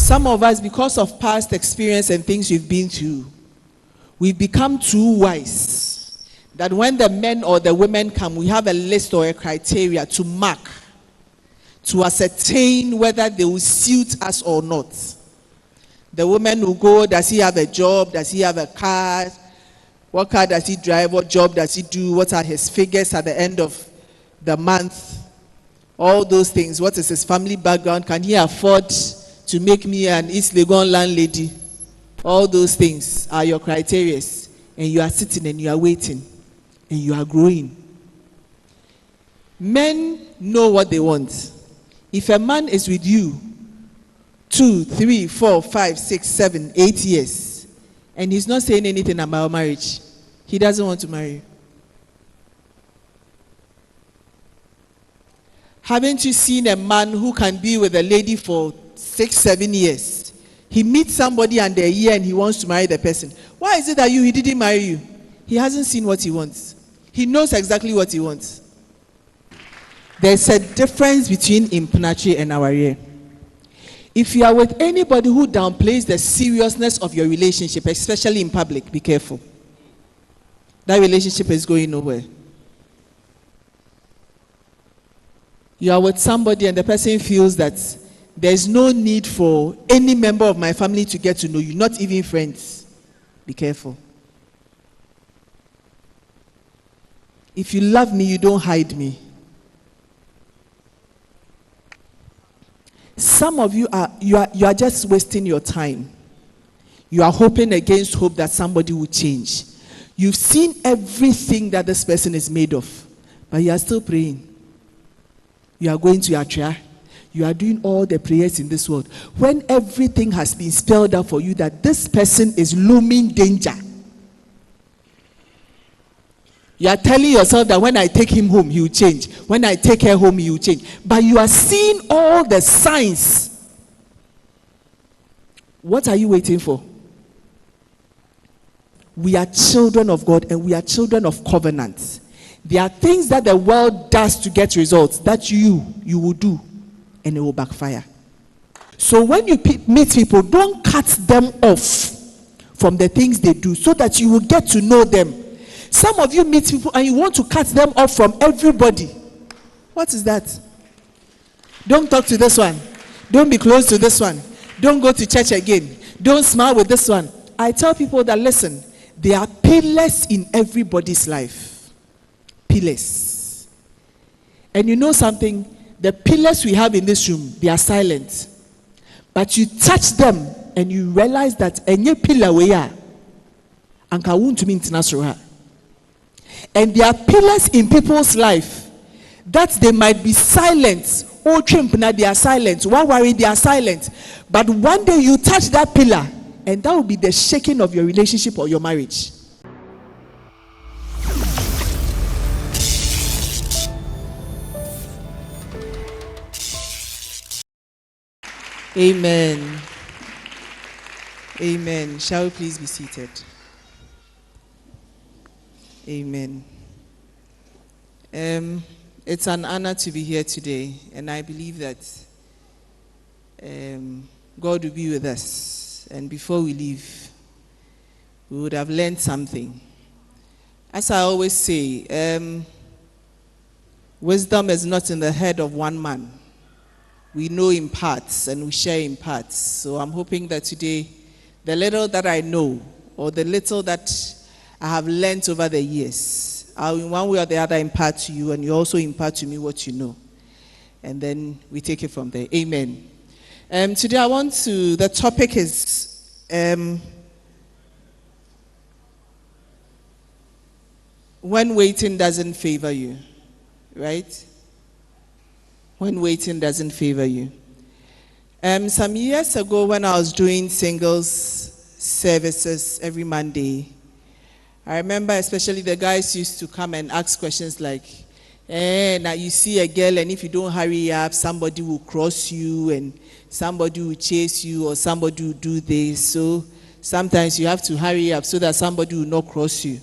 Some of us, because of past experience and things we've been through, we've become too wise that when the men or the women come, we have a list or a criteria to mark, to ascertain whether they will suit us or not. The woman will go, does he have a job? Does he have a car? What car does he drive? What job does he do? What are his figures at the end of the month? All those things. What is his family background? Can he afford to make me an East Legon landlady? All those things are your criteria. And you are sitting and you are waiting. And you are growing. Men know what they want. If a man is with you 2, 3, 4, 5, 6, 7, 8 years, and he's not saying anything about marriage, he doesn't want to marry you. Haven't you seen a man who can be with a lady for 6, 7 years? He meets somebody under a year and he wants to marry the person. Why is it that he didn't marry you? He hasn't seen what he wants. He knows exactly what he wants. There's a difference between impunity and our ear. If you are with anybody who downplays the seriousness of your relationship, especially in public, be careful. That relationship is going nowhere. You are with somebody and the person feels that there's no need for any member of my family to get to know you, not even friends. Be careful. If you love me, you don't hide me. Some of you are just wasting your time. You are hoping against hope that somebody will change. You've seen everything that this person is made of, but you are still praying. You are going to your prayer. You are doing all the prayers in this world. When everything has been spelled out for you that this person is looming danger, you are telling yourself that when I take him home, he will change. When I take her home, he will change. But you are seeing all the signs. What are you waiting for? We are children of God and we are children of covenant. There are things that the world does to get results that you will do and it will backfire. So when you meet people, don't cut them off from the things they do so that you will get to know them. Some of you meet people and you want to cut them off from everybody. What is that? Don't talk to this one. Don't be close to this one. Don't go to church again. Don't smile with this one. I tell people that, listen, there are pillars in everybody's life. Pillars. And you know something? The pillars we have in this room, they are silent. But you touch them and you realize that any pillar we are, and there are pillars in people's life that they might be silent. Oh, they are silent. Why worry? They are silent. But one day you touch that pillar, and that will be the shaking of your relationship or your marriage. Amen. Amen. Shall we please be seated? Amen. It's an honor to be here today, and I believe that God will be with us. And before we leave, we would have learned something. As I always say, wisdom is not in the head of one man. We know in parts and we share in parts. So I'm hoping that today, the little that I know, or the little that I have learned over the years, I'll in one way or the other impart to you, and you also impart to me what you know. And then we take it from there. Amen. Today the topic is when waiting doesn't favor you, right? When waiting doesn't favor you. Some years ago when I was doing singles services every Monday, I remember especially the guys used to come and ask questions like, now you see a girl and if you don't hurry up, somebody will cross you and somebody will chase you or somebody will do this. So sometimes you have to hurry up so that somebody will not cross you.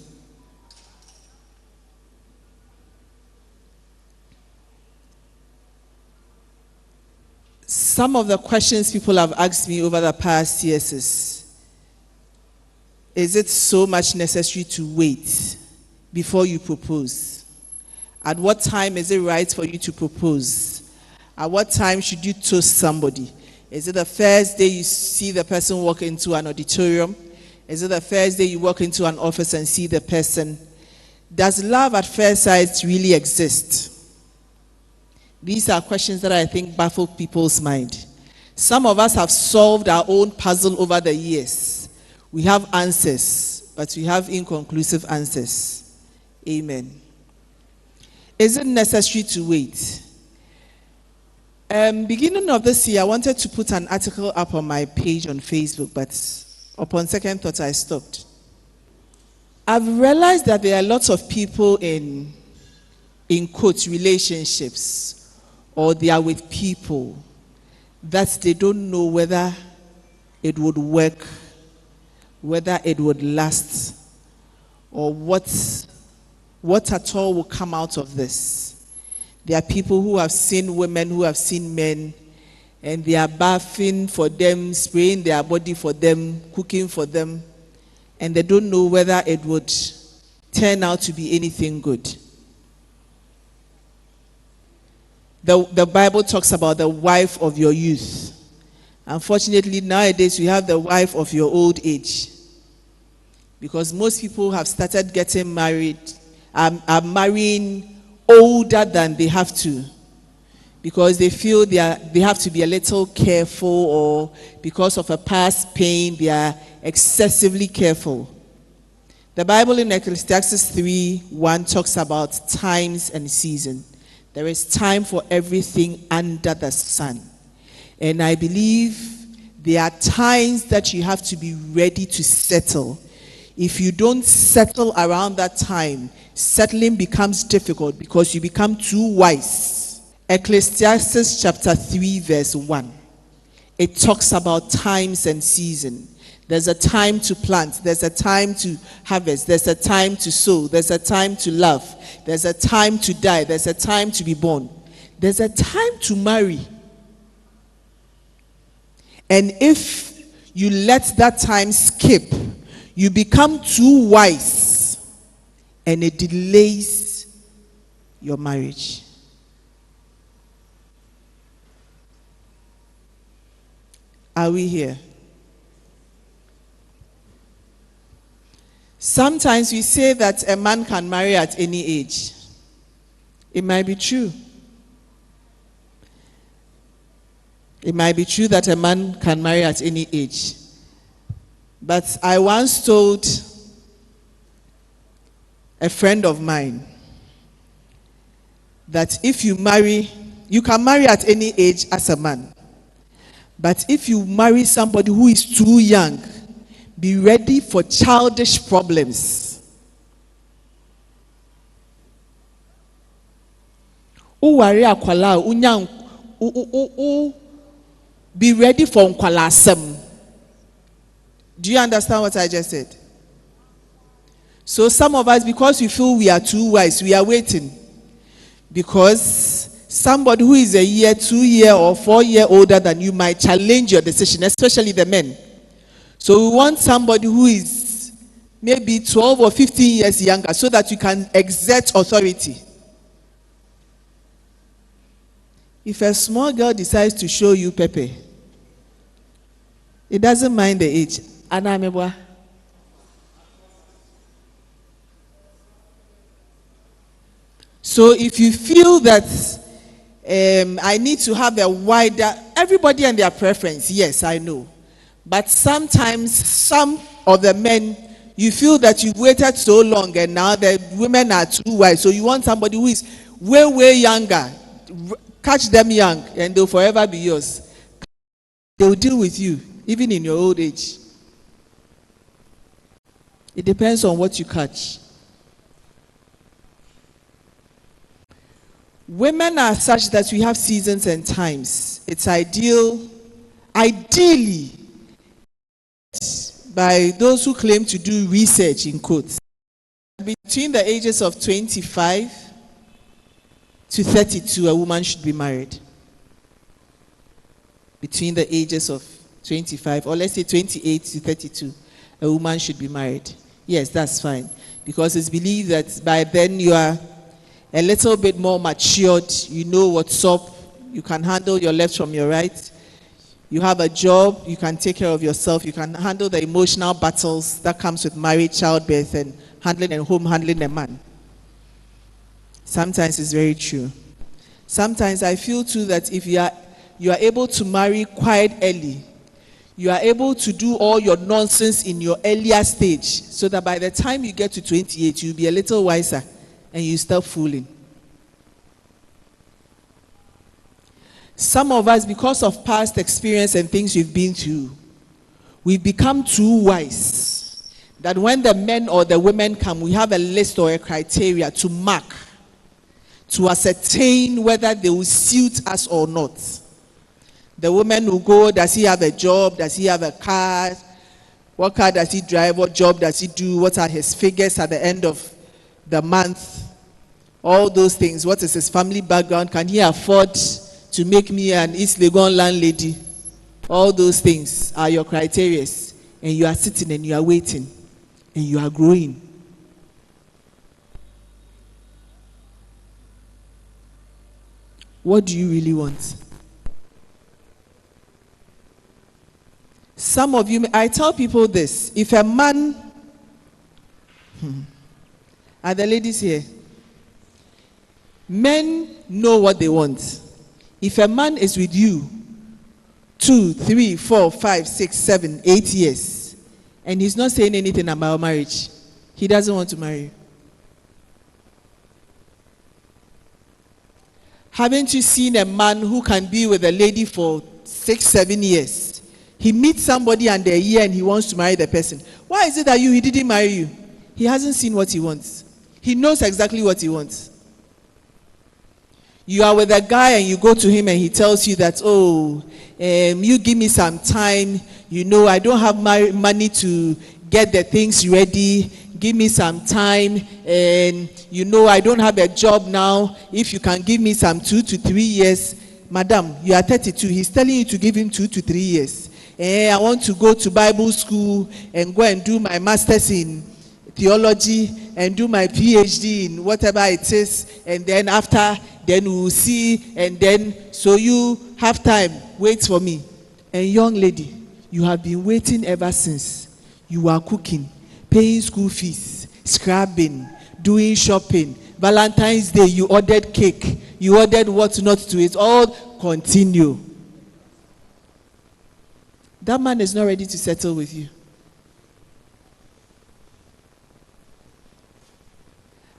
Some of the questions people have asked me over the past years is it so much necessary to wait before you propose? At what time is it right for you to propose? At what time should you toast somebody? Is it the first day you see the person walk into an auditorium? Is it the first day you walk into an office and see the person? Does love at first sight really exist? These are questions that I think baffle people's mind. Some of us have solved our own puzzle over the years. We have answers, but we have inconclusive answers. Amen. Is it necessary to wait? Beginning of this year, I wanted to put an article up on my page on Facebook, but upon second thought, I stopped. I've realized that there are lots of people in quotes, relationships, or they are with people that they don't know whether it would work, whether it would last, or what at all will come out of this. There are people who have seen women, who have seen men, and they are bathing for them, spraying their body for them, cooking for them, and they don't know whether it would turn out to be anything good. The Bible talks about the wife of your youth. Unfortunately, nowadays we have the wife of your old age. Because most people have started getting married, are marrying older than they have to. Because they feel they have to be a little careful, or because of a past pain, they are excessively careful. The Bible in Ecclesiastes 3:1 talks about times and seasons. There is time for everything under the sun. And I believe there are times that you have to be ready to settle. If you don't settle around that time, settling becomes difficult because you become too wise. Ecclesiastes chapter 3 verse 1. It talks about times and seasons. There's a time to plant. There's a time to harvest. There's a time to sow. There's a time to love. There's a time to die. There's a time to be born. There's a time to marry. And if you let that time skip, you become too wise and it delays your marriage. Are we here? Sometimes we say that a man can marry at any age. It might be true. It might be true that a man can marry at any age. But I once told a friend of mine that if you marry, you can marry at any age as a man. But if you marry somebody who is too young, be ready for childish problems. Be ready for nkwalasem. Do you understand what I just said? So some of us, because we feel we are too wise, we are waiting. Because somebody who is a year, 2 year, or 4 year older than you might challenge your decision, especially the men. So we want somebody who is maybe 12 or 15 years younger so that you can exert authority. If a small girl decides to show you Pepe, it doesn't mind the age. Anamebwa. So if you feel that I need to have a wider, everybody and their preference, yes, I know. But sometimes some of the men, you feel that you've waited so long and now the women are too wise. So you want somebody who is way, way younger. Catch them young and they'll forever be yours. They'll deal with you, even in your old age. It depends on what you catch. Women are such that we have seasons and times. It's ideally, by those who claim to do research in quotes, between the ages of 25 to 32, a woman should be married. between the ages of 25, or let's say 28 to 32, a woman should be married. Yes, that's fine. Because it's believed that by then you are a little bit more matured, you know what's up, you can handle your left from your right, you have a job, you can take care of yourself, you can handle the emotional battles that comes with marriage, childbirth, and handling and home, handling a man. Sometimes it's very true. Sometimes I feel too that if you are able to marry quite early, you are able to do all your nonsense in your earlier stage, so that by the time you get to 28, you'll be a little wiser and you stop fooling. Some of us, because of past experience and things we've been through, we've become too wise that when the men or the women come, we have a list or a criteria to mark, to ascertain whether they will suit us or not. The woman will go, does he have a job? Does he have a car? What car does he drive? What job does he do? What are his figures at the end of the month? All those things. What is his family background? Can he afford to make me an East Legon landlady? All those things are your criteria. And you are sitting and you are waiting. And you are growing. What do you really want? Some of you, I tell people this, if a man, are the ladies here? Men know what they want. If a man is with you 2, 3, 4, 5, 6, 7, 8 years, and he's not saying anything about marriage, he doesn't want to marry you. Haven't you seen a man who can be with a lady for 6, 7 years? He meets somebody under a year and he wants to marry the person. Why is it that he didn't marry you? He hasn't seen what he wants. He knows exactly what he wants. You are with a guy and you go to him and he tells you that, you give me some time. You know, I don't have money to get the things ready. Give me some time. And, you know, I don't have a job now. If you can give me some 2 to 3 years. Madam, you are 32. He's telling you to give him 2 to 3 years. I want to go to Bible school and go and do my master's in theology and do my PhD in whatever it is. And then after, then we'll see. And then, so you have time. Wait for me. And young lady, you have been waiting ever since. You are cooking, paying school fees, scrubbing, doing shopping. Valentine's Day, you ordered cake. You ordered what not to eat. All continue. That man is not ready to settle with you.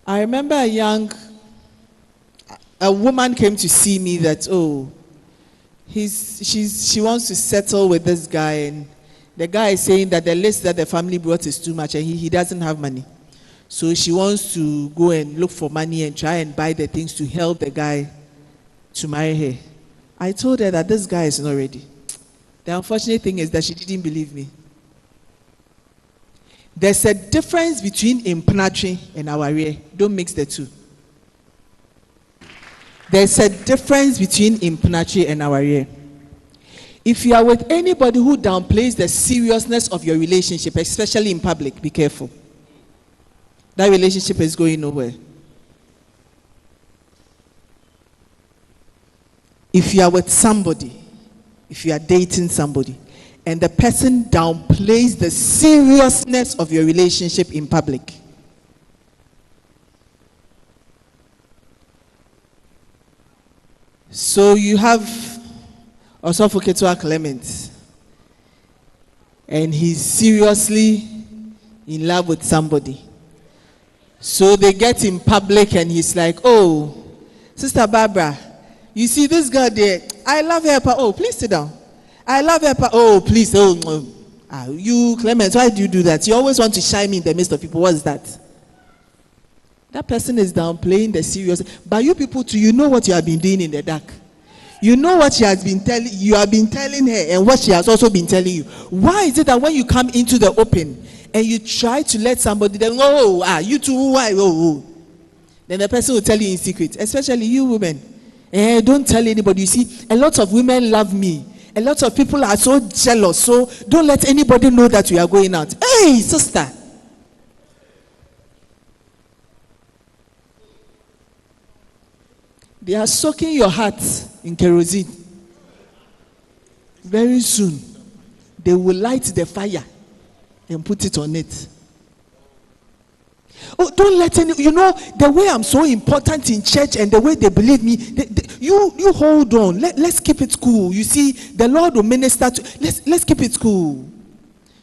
I remember a woman came to see me that, she wants to settle with this guy, and the guy is saying that the list that the family brought is too much and he doesn't have money. So she wants to go and look for money and try and buy the things to help the guy to marry her. I told her that this guy is not ready. The unfortunate thing is that she didn't believe me. There's a difference between impenetrate and awaria. Don't mix the two. There's a difference between impenetrate and awaria. If you are with anybody who downplays the seriousness of your relationship, especially in public, be careful. That relationship is going nowhere. If you are with somebody, if you are dating somebody, and the person downplays the seriousness of your relationship in public, so you have Osofo Clement, and he's seriously in love with somebody. So they get in public and he's like, Sister Barbara, you see this girl there, I love her, please sit down. I love her, please, you, Clement, why do you do that? You always want to shine me in the midst of people. What is that? That person is downplaying the seriousness. But you people too, you know what you have been doing in the dark. You know what she has been telling, you have been telling her, and what she has also been telling you. Why is it that when you come into the open and you try to let somebody, then you too, why? Then the person will tell you in secret, especially you women. Don't tell anybody. You see, a lot of women love me, A lot of people are so jealous, so don't let anybody know that you are going out. Hey, sister. They are soaking your heart in kerosene. Very soon, they will light the fire and put it on it. Oh, don't let any, the way I'm so important in church and the way they believe me, you hold on. Let's keep it cool. You see, the Lord will minister to, let's keep it cool.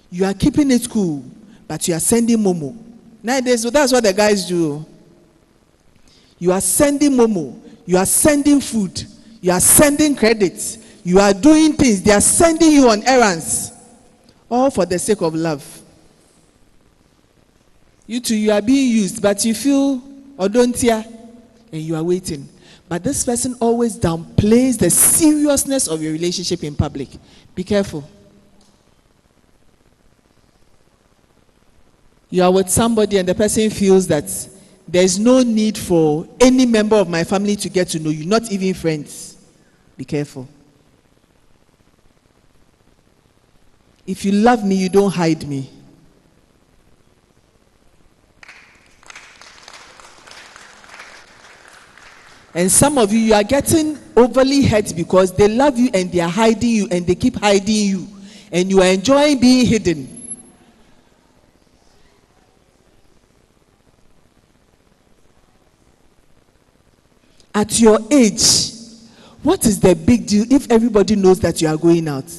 You are keeping it cool, but you are sending Momo. Nowadays, so that's what the guys do. You are sending Momo. You are sending food. You are sending credits. You are doing things. They are sending you on errands. All for the sake of love. You too, you are being used, but you feel odontia and you are waiting. But this person always downplays the seriousness of your relationship in public. Be careful. You are with somebody and the person feels that there's no need for any member of my family to get to know you, not even friends. Be careful. If you love me, you don't hide me. And some of you are getting overly hurt because they love you and they are hiding you and they keep hiding you. And you are enjoying being hidden. At your age, what is the big deal if everybody knows that you are going out?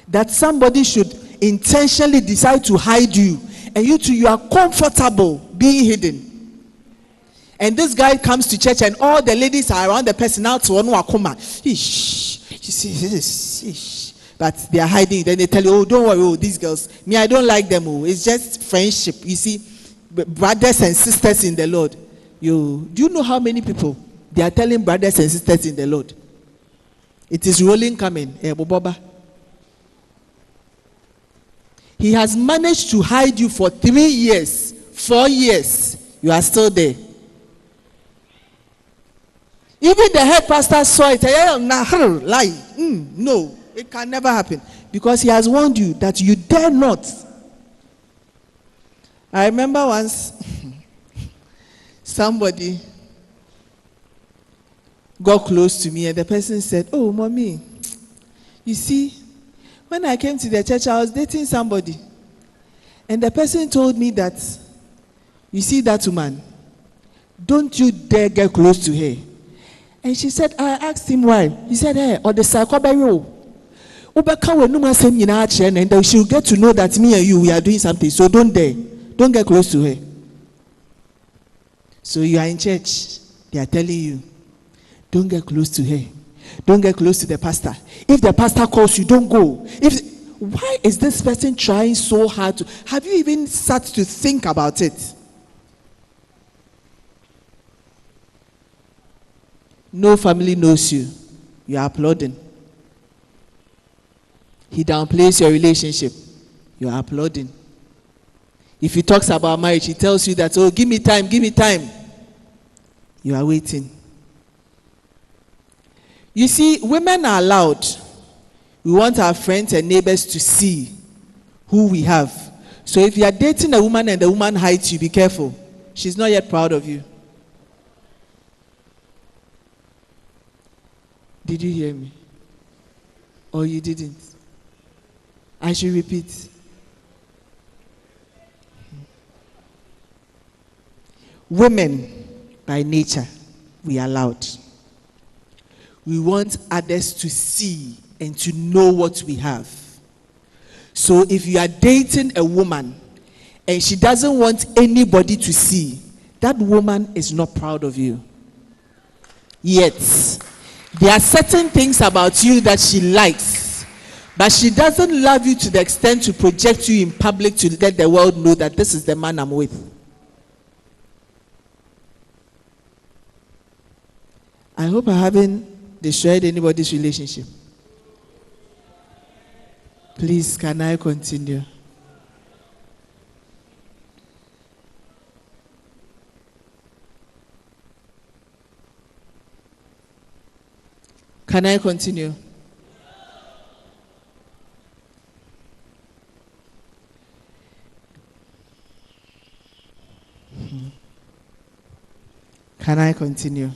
That somebody should intentionally decide to hide you, and you are comfortable being hidden. And this guy comes to church and all the ladies are around the person out to one wakoma. But they are hiding. Then they tell you, oh, don't worry, oh, these girls, me, I don't like them. Oh, it's just friendship. You see, brothers and sisters in the Lord. Do you know how many people they are telling brothers and sisters in the Lord? It is rolling coming. He has managed to hide you for 3 years, 4 years. You are still there. Even the head pastor saw it. No, it can never happen. Because he has warned you that you dare not. I remember once somebody got close to me and the person said, oh, mommy, you see, when I came to the church, I was dating somebody. And the person told me that, you see that woman, don't you dare get close to her. And she said, I asked him why. He said, hey, or the psychobio. And she'll get to know that me and you, we are doing something. So don't dare. Don't get close to her. So you are in church. They are telling you, don't get close to her. Don't get close to the pastor. If the pastor calls you, don't go. Why is this person trying so hard to? Have you even sat to think about it? No family knows you. You are applauding. He downplays your relationship. You are applauding. If he talks about marriage, he tells you that, oh, give me time, give me time. You are waiting. You see, women are allowed. We want our friends and neighbors to see who we have. So if you are dating a woman and the woman hides you, be careful. She's not yet proud of you. Did you hear me? Or you didn't? I should repeat. Women, by nature, we are loud. We want others to see and to know what we have. So if you are dating a woman and she doesn't want anybody to see, that woman is not proud of you. Yet, there are certain things about you that she likes, but she doesn't love you to the extent to project you in public to let the world know that this is the man I'm with. I hope I haven't destroyed anybody's relationship. Please, can I continue? Can I continue? Can I continue?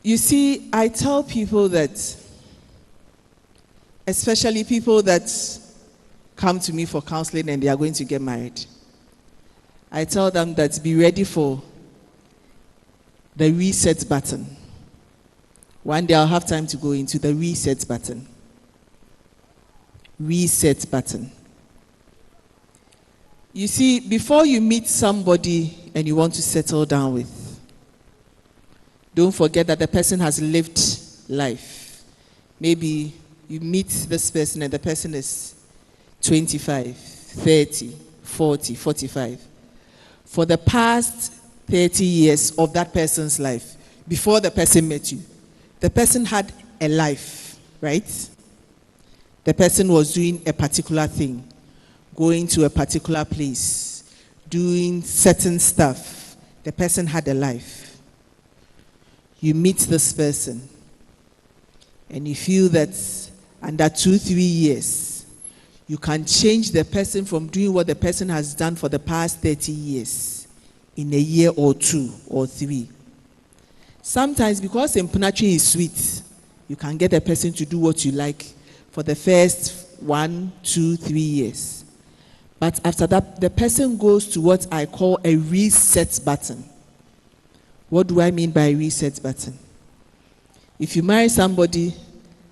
You see, I tell people that, especially people that come to me for counseling and they are going to get married, I tell them that be ready for the reset button. One day I'll have time to go into the reset button. Reset button. You see, before you meet somebody and you want to settle down with, don't forget that the person has lived life. Maybe you meet this person and the person is 25, 30, 40, 45. For the past 30 years of that person's life, before the person met you, the person had a life, right? The person was doing a particular thing, going to a particular place, doing certain stuff. The person had a life. You meet this person, and you feel that under 2-3 years, you can change the person from doing what the person has done for the past 30 years in a year or 2 or 3. Sometimes, because impunity is sweet, you can get a person to do what you like for the first 1, 2, 3 years. But after that, the person goes to what I call a reset button. What do I mean by a reset button? If you marry somebody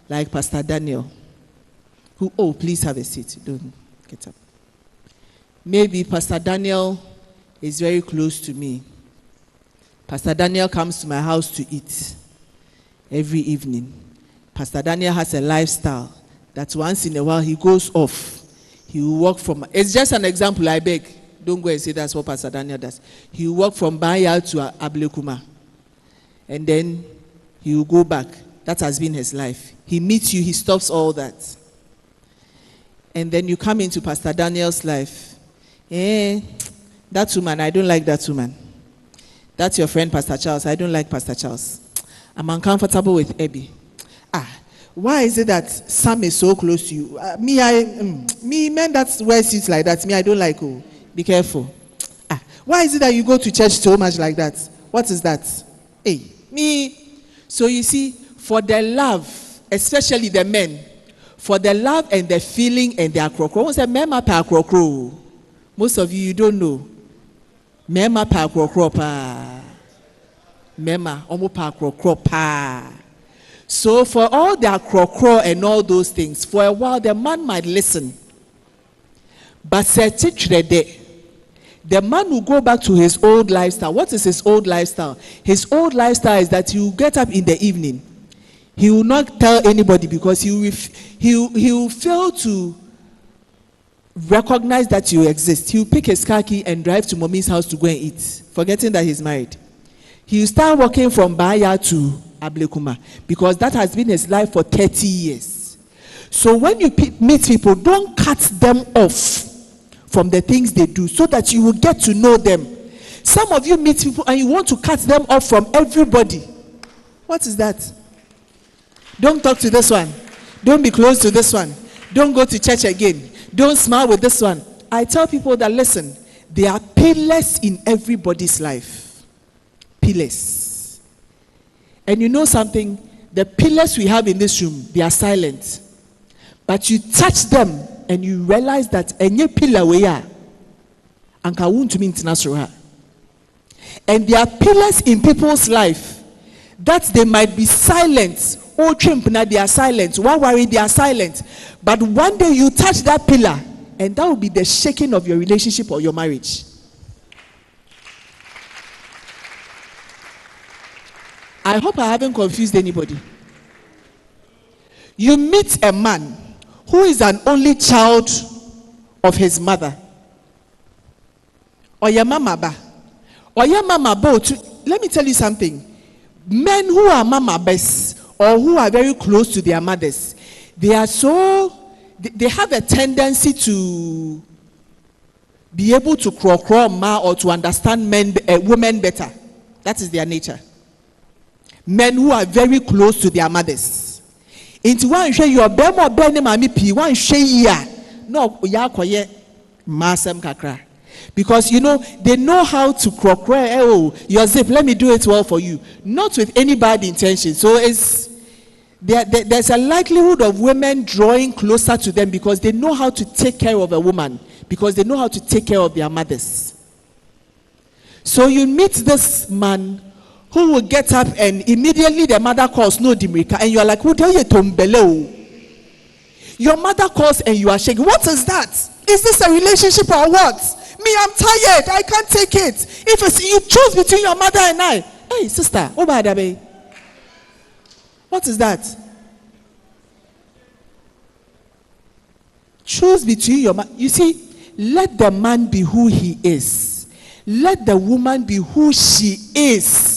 like Pastor Daniel, who, oh, please have a seat, don't get up. Maybe Pastor Daniel is very close to me. Pastor Daniel comes to my house to eat every evening. Pastor Daniel has a lifestyle that once in a while he goes off. He will walk from, it's just an example, I beg. Don't go and say that's what Pastor Daniel does. He will walk from Baya to Ablekuma. And then he will go back. That has been his life. He meets you, he stops all that. And then you come into Pastor Daniel's life. That woman, I don't like that woman. That's your friend, Pastor Charles. I don't like Pastor Charles. I'm uncomfortable with Abby. Why is it that Sam is so close to you? Men that wear suits like that, I don't like. Oh, be careful. Why is it that you go to church so much like that? What is that? Me. So you see, for the love, especially the men, for the love and the feeling and their krokro. Most of you don't know. Mema pa krokro pa. Mema omo pa krokro pa. So for all their krokro and all those things, for a while the man might listen. But the man will go back to his old lifestyle. What is his old lifestyle? His old lifestyle is that he will get up in the evening. He will not tell anybody because he will fail to recognize that you exist. He will pick his car key and drive to mommy's house to go and eat, forgetting that he's married. He will start walking from Baya to Ablekuma because that has been his life for 30 years. So when you meet people, don't cut them off from the things they do so that you will get to know them. Some of you meet people and you want to cut them off from everybody. What is that? Don't talk to this one. Don't be close to this one. Don't go to church again. Don't smile with this one. I tell people that, listen, there are pillars in everybody's life. Pillars. And you know something? The pillars we have in this room, they are silent. But you touch them and you realize that any pillar we are, and there are pillars in people's life that they might be silent. Oh, they are silent. Why worry? They are silent. But one day you touch that pillar, and that will be the shaking of your relationship or your marriage. I hope I haven't confused anybody. You meet a man who is an only child of his mother. Or your mama ba. Or your mama bo. Let me tell you something. Men who are mama best or who are very close to their mothers, they have a tendency to be able to crawl ma or to understand women better. That is their nature. Men who are very close to their mothers. Into one share your bemo bene mami pi one share ya no ya koye masem kakra. Because they know how to crockware. Oh, your zip, let me do it well for you. Not with any bad intention. So there's a likelihood of women drawing closer to them because they know how to take care of a woman. Because they know how to take care of their mothers. So you meet this man who will get up and immediately the mother calls no dimirika and you are like, who tell you tombele? Your mother calls and you are shaking. What is that? Is this a relationship or what? Me, I'm tired. I can't take it. If you choose between your mother and I. Hey, sister, what is that? Choose between your mother. You see, let the man be who he is. Let the woman be who she is.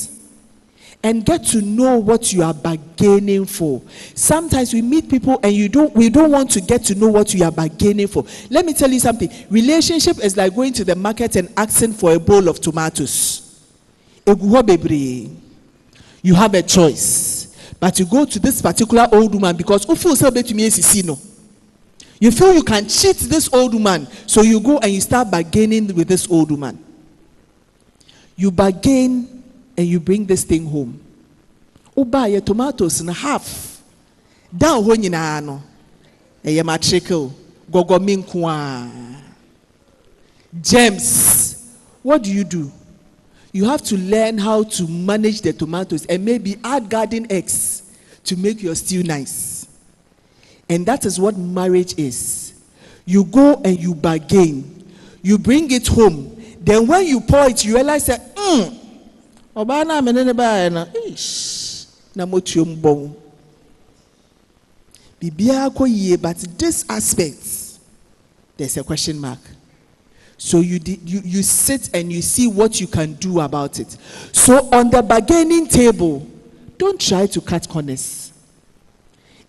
And get to know what you are bargaining for. Sometimes we meet people and we don't want to get to know what you are bargaining for. Let me tell you something. Relationship is like going to the market and asking for a bowl of tomatoes. You have a choice. But you go to this particular old woman because you feel you can cheat this old woman. So you go and you start bargaining with this old woman. You bargain and you bring this thing home. Buy your tomatoes in half. Down when you know. Gems. What do? You have to learn how to manage the tomatoes and maybe add garden eggs to make your stew nice. And that is what marriage is. You go and you bargain. You bring it home. Then when you pour it, you realize that, but this aspect, there's a question mark. So you sit and you see what you can do about it. So on the bargaining table, don't try to cut corners.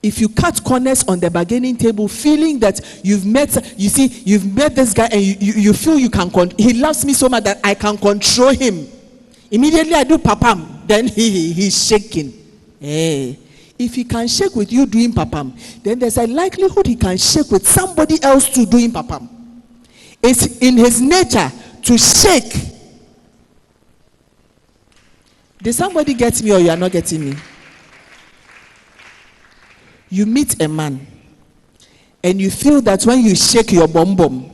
If you cut corners on the bargaining table, feeling that you've met this guy and you feel you can he loves me so much that I can control him. Immediately I do papam, then he's shaking. Hey. If he can shake with you doing papam, then there's a likelihood he can shake with somebody else too doing papam. It's in his nature to shake. Did somebody get me or you are not getting me? You meet a man and you feel that when you shake your bum,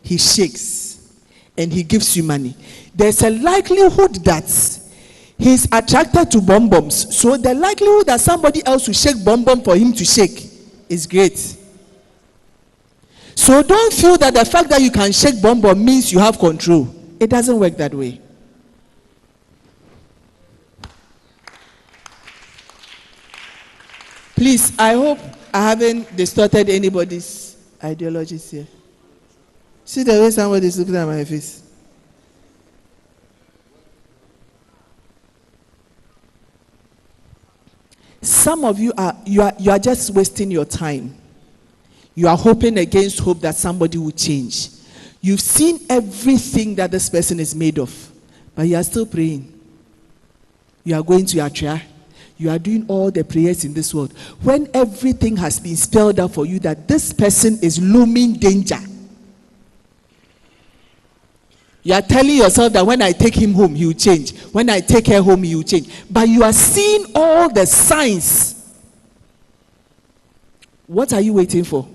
he shakes and he gives you money. There's a likelihood that he's attracted to bum-bums. So the likelihood that somebody else will shake bum-bum for him to shake is great. So don't feel that the fact that you can shake bum-bum means you have control. It doesn't work that way. Please, I hope I haven't distorted anybody's ideologies here. See the way somebody is looking at my face. Some of you are just wasting your time. You are hoping against hope that somebody will change. You've seen everything that this person is made of, but you are still praying. You are going to your prayer. You are doing all the prayers in this world. When everything has been spelled out for you that this person is looming danger, you are telling yourself that when I take him home, he will change. When I take her home, he will change. But you are seeing all the signs. What are you waiting for?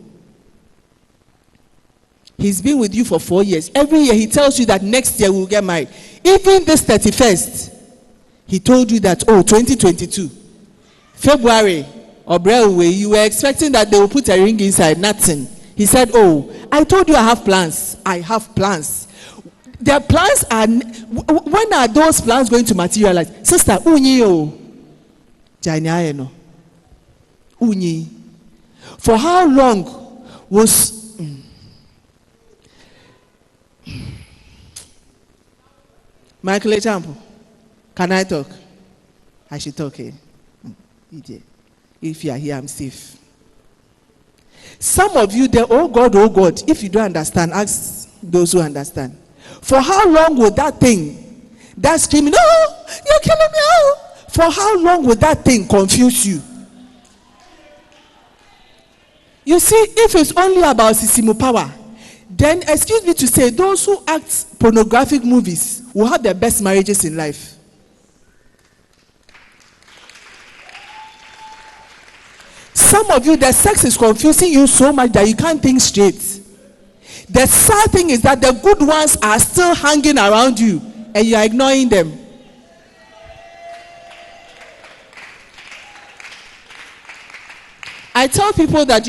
He's been with you for 4 years. Every year he tells you that next year we'll get married. Even this 31st, he told you that, 2022, February, you were expecting that they will put a ring inside. Nothing. He said, I told you I have plans. I have plans. Their plans are, when are those plans going to materialize? Sister, unyi. For how long was Michael Echampo? Can I talk? I should talk here. If you are here, I'm safe. Some of you, oh God, if you don't understand, ask those who understand. For how long will that thing, that screaming, you're killing me, For how long will that thing confuse you? You see, if it's only about sisimu power, then excuse me to say, those who act pornographic movies will have the best marriages in life. Some of you, the sex is confusing you so much that you can't think straight. The sad thing is that the good ones are still hanging around you and you are ignoring them. I tell people that,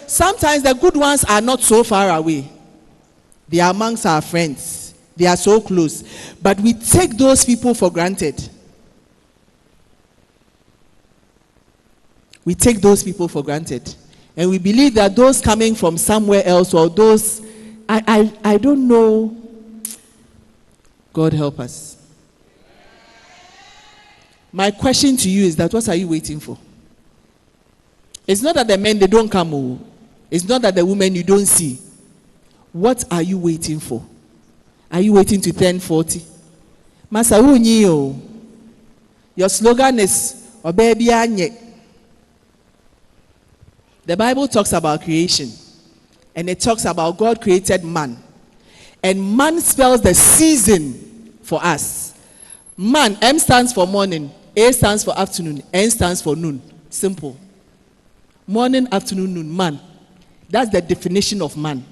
sometimes the good ones are not so far away. They are amongst our friends. They are so close. But we take those people for granted. We take those people for granted. And we believe that those coming from somewhere else, or those, I don't know. God help us. My question to you is that, what are you waiting for? It's not that the men, they don't come. It's not that the women you don't see. What are you waiting for? Are you waiting to turn 40? Masa your slogan is Obebi anye. The Bible talks about creation, and it talks about God created man. And man spells the season for us. Man, M stands for morning, A stands for afternoon, N stands for noon. Simple. Morning, afternoon, noon, man. That's the definition of man.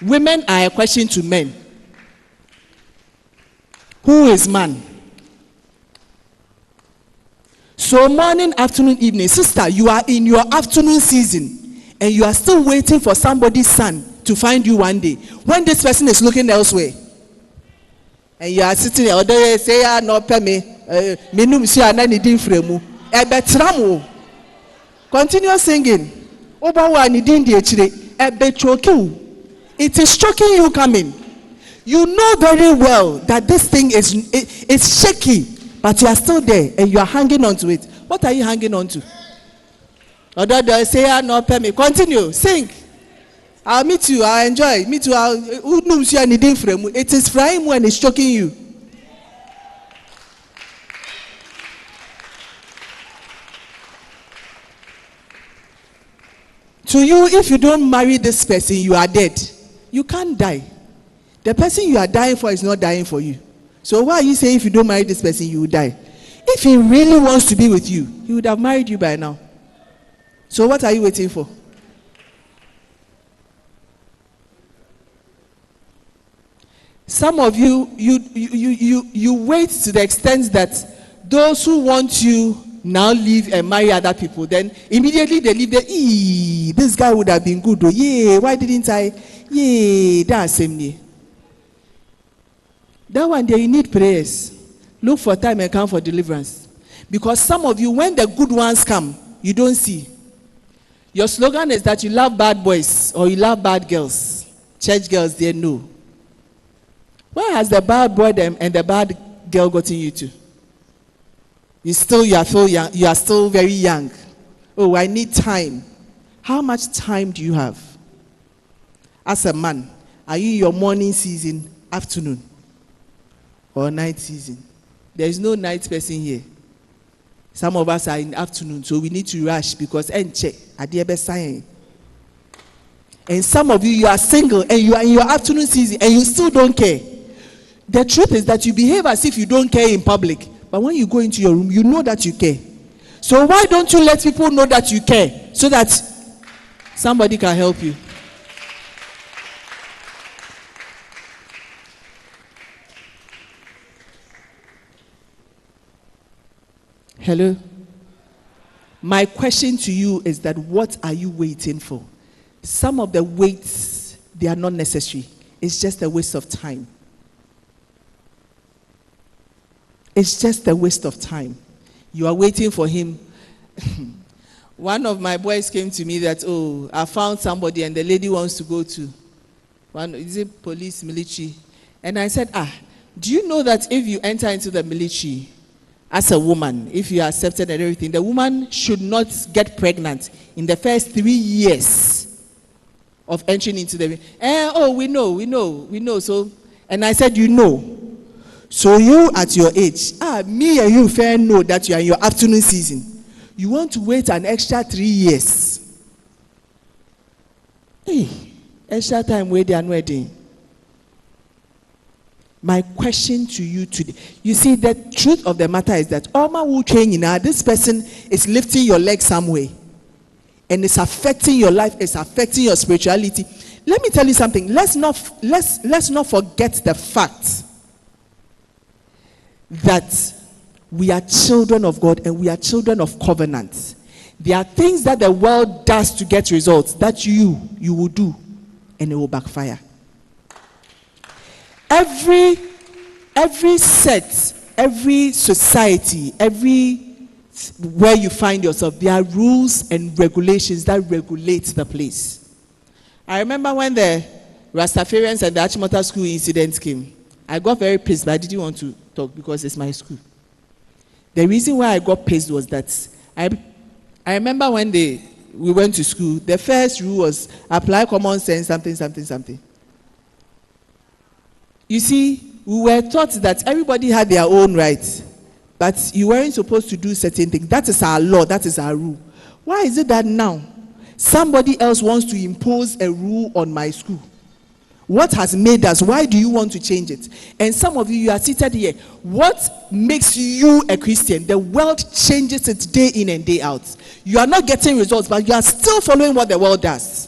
Women are a question to men. Who is man? So morning, afternoon, evening. Sister, you are in your afternoon season and you are still waiting for somebody's son to find you one day. When this person is looking elsewhere and you are sitting there, they say, no, continue singing. It is shocking you coming. You know very well that this thing is shaky, but you are still there and you are hanging on to it. What are you hanging on to? Continue, sing. I'll meet you, I'll enjoy. Me too, it is frying when it's choking you. To you, if you don't marry this person, you are dead. You can't die. The person you are dying for is not dying for you. So why are you saying if you don't marry this person, you will die? If he really wants to be with you, he would have married you by now. So what are you waiting for? Some of you wait to the extent that those who want you now leave and marry other people. Then immediately they leave there. This guy would have been good. Oh, yeah, why didn't I? Yeah, that's same. That one day you need prayers. Look for time and come for deliverance. Because some of you, when the good ones come, you don't see. Your slogan is that you love bad boys or you love bad girls. Church girls, they know. Where has the bad boy and the bad girl gotten you to? You are still very young. Oh, I need time. How much time do you have? As a man, are you in your morning season, afternoon, or night season? There is no night person here. Some of us are in afternoon, so we need to rush because and some of you are single and you are in your afternoon season and you still don't care. The truth is that you behave as if you don't care in public, but when you go into your room, you know that you care. So why don't you let people know that you care so that somebody can help you? Hello? My question to you is that what are you waiting for? Some of the waits, they are not necessary. It's just a waste of time. It's just a waste of time. You are waiting for him. One of my boys came to me that, oh, I found somebody and the lady wants to go to is it police, military? And I said, do you know that if you enter into the military as a woman, if you are accepted and everything, the woman should not get pregnant in the first 3 years of entering into the... we know. So, and I said, you know. So you at your age, me and you fair know that you are in your afternoon season. You want to wait an extra 3 years. Hey, extra time where they are wedding. My question to you today, you see, the truth of the matter is that all my will change now. This person is lifting your leg some way, and it's affecting your life, it's affecting your spirituality. Let me tell you something. Let's not forget the fact that we are children of God and we are children of covenant. There are things that the world does to get results that you will do, and it will backfire. Every set, every society, where you find yourself, there are rules and regulations that regulate the place. I remember when the Rastafarians and the Achimota school incident came, I got very pissed, but I didn't want to talk because it's my school. The reason why I got pissed was that I remember when we went to school, the first rule was apply common sense, something. You see, we were taught that everybody had their own rights, but you weren't supposed to do certain things. That is our law, that is our rule. Why is it that now somebody else wants to impose a rule on my school? What has made us? Why do you want to change it? And some of you are seated here. What makes you a Christian? The world changes it day in and day out. You are not getting results, but you are still following what the world does.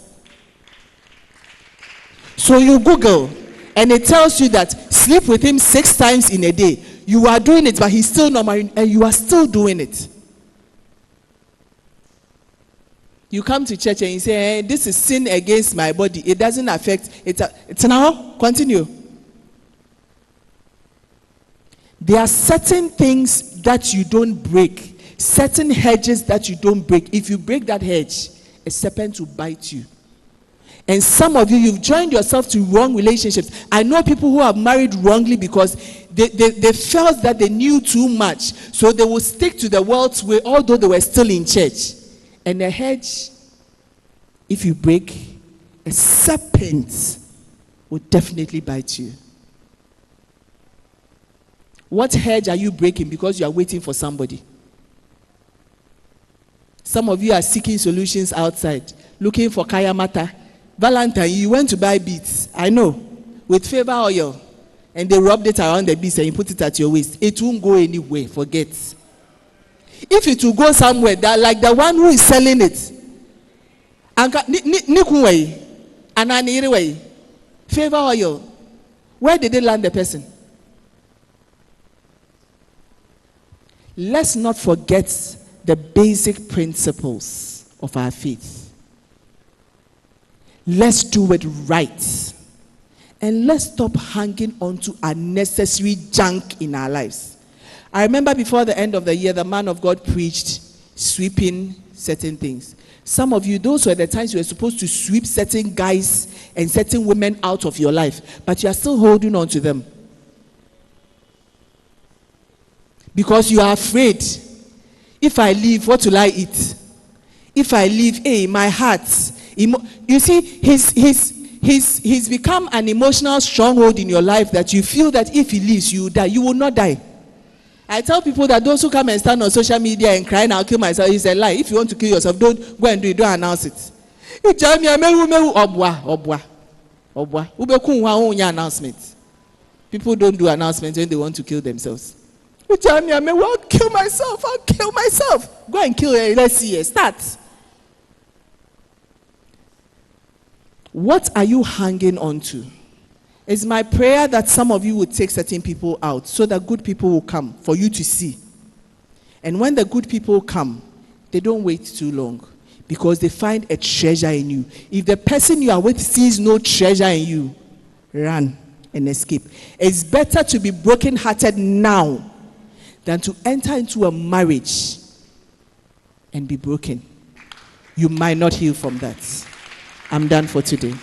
So you Google, and it tells you that sleep with him 6 times in a day. You are doing it, but he's still not married, and you are still doing it. You come to church and you say, hey, this is sin against my body. It doesn't affect it. It's now. Continue. There are certain things that you don't break. Certain hedges that you don't break. If you break that hedge, a serpent will bite you. And some of you, you've joined yourself to wrong relationships. I know people who have married wrongly because they felt that they knew too much. So they will stick to the world's way, although they were still in church. And a hedge, if you break, a serpent will definitely bite you. What hedge are you breaking because you are waiting for somebody? Some of you are seeking solutions outside, looking for kaya mata. Valentine, you went to buy beads, I know, with favour oil, and they rubbed it around the beads and you put it at your waist. It won't go anywhere, forget. If it will go somewhere, that like the one who is selling it, favour oil, where did they land the person? Let's not forget the basic principles of our faith. Let's do it right. And let's stop hanging on to unnecessary junk in our lives. I remember before the end of the year, the man of God preached sweeping certain things. Some of you, those were the times you were supposed to sweep certain guys and certain women out of your life, but you are still holding on to them. Because you are afraid. If I leave, what will I eat? If I leave, my heart. You see, he's become an emotional stronghold in your life that you feel that if he leaves, you will die. You will not die. I tell people that those who come and stand on social media and cry, I'll kill myself, it's a lie. If you want to kill yourself, don't go and do it, don't announce it. You tell me, announcement. People don't do announcements when they want to kill themselves. You tell me, I'll kill myself. Go and kill her, let's see, start. What are you hanging on to? It's my prayer that some of you would take certain people out so that good people will come for you to see. And when the good people come, they don't wait too long because they find a treasure in you. If the person you are with sees no treasure in you, run and escape. It's better to be brokenhearted now than to enter into a marriage and be broken. You might not heal from that. I'm done for today.